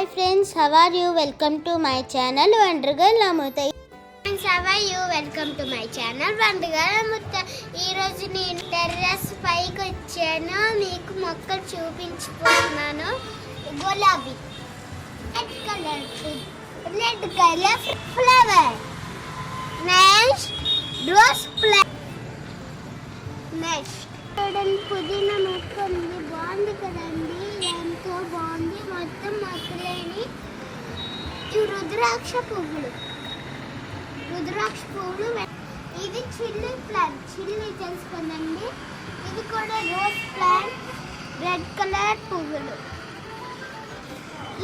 Hi friends, how are you? Welcome to my channel Wonder Girl Amutha. Friends, how are you? Welcome to my channel Wonder Girl Amutha. ఈ రోజు నేను terrace పైకి వచ్చాను. మీకు మొక్కలు చూపించబోతున్నాను. గులాబీ red colour flower next rose flower next చూడండి పుదీనా మొక్క ఉంది. బాగుంది కదండి, ఎంతో బాగుంది. మొత్తం మొక్కలేని రుద్రాక్ష పువ్వులు ఇది చిల్లీ ప్లాంట్, చిల్లీ తెలుసుకుందండి. ఇది కూడా రోజ్ ప్లాంట్, రెడ్ కలర్ పువ్వులు.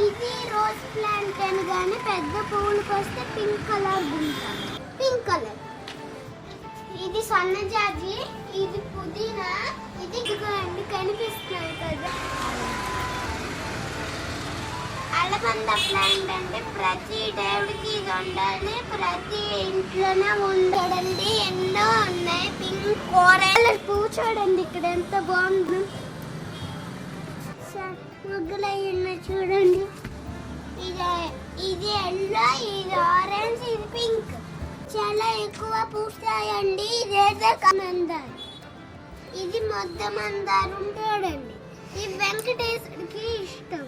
ఇది రోజ్ ప్లాంట్ అనగానే పెద్ద పువ్వులకు వస్తే పింక్ కలర్ ఉంటుంది. పింక్ కలర్ ఇది సన్నజాజి, ఇది పుదీనా, ఇది అండి కనిపిస్తున్నాయి కదా. అలబంద ప్లాంట్ అంటే ప్రతి దేవుడికి ఇది ఉండాలి, ప్రతి ఇంట్లోనే ఉండడండి. ఎన్నో ఉన్నాయి. పింక్ కోరల్ పువ్వు చూడండి ఇక్కడ ఎంత బాగుంది. ముగ్గులు చూడండి. ఇది ఎల్లో, ఇది ఆరెంజ్, ఇది పింక్. చాలా ఎక్కువ పూస్తాయండి. ఇదేదో మందారం, ఇది మొద్ద మందారం చూడండి. ఈ వెంకటేశ్వరికి ఇష్టం.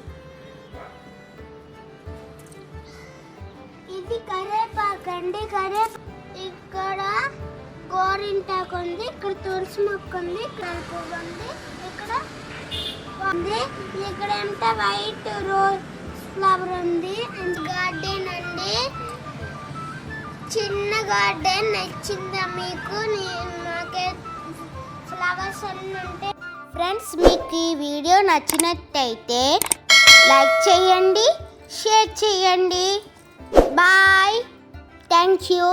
ఇది కరేపాకు అండి. ఇక్కడ గోరింటాకు ఉంది, ఇక్కడ తులసి మొక్క ఉంది, ఇక్కడ పువ్వు ఉంది, ఇక్కడ ఉంది. ఇక్కడ ఎంత వైట్ రోజ్ ఫ్లవర్ ఉంది. అండ్ గార్డెన్ అండి, చిన్న గార్డెన్. నచ్చిందా మీకు? నాకే ఫ్లవర్స్ అన్నీ ఉంటాయి. ఫ్రెండ్స్, మీకు ఈ వీడియో నచ్చినట్టయితే లైక్ చేయండి, షేర్ చేయండి. Bye. Thank you.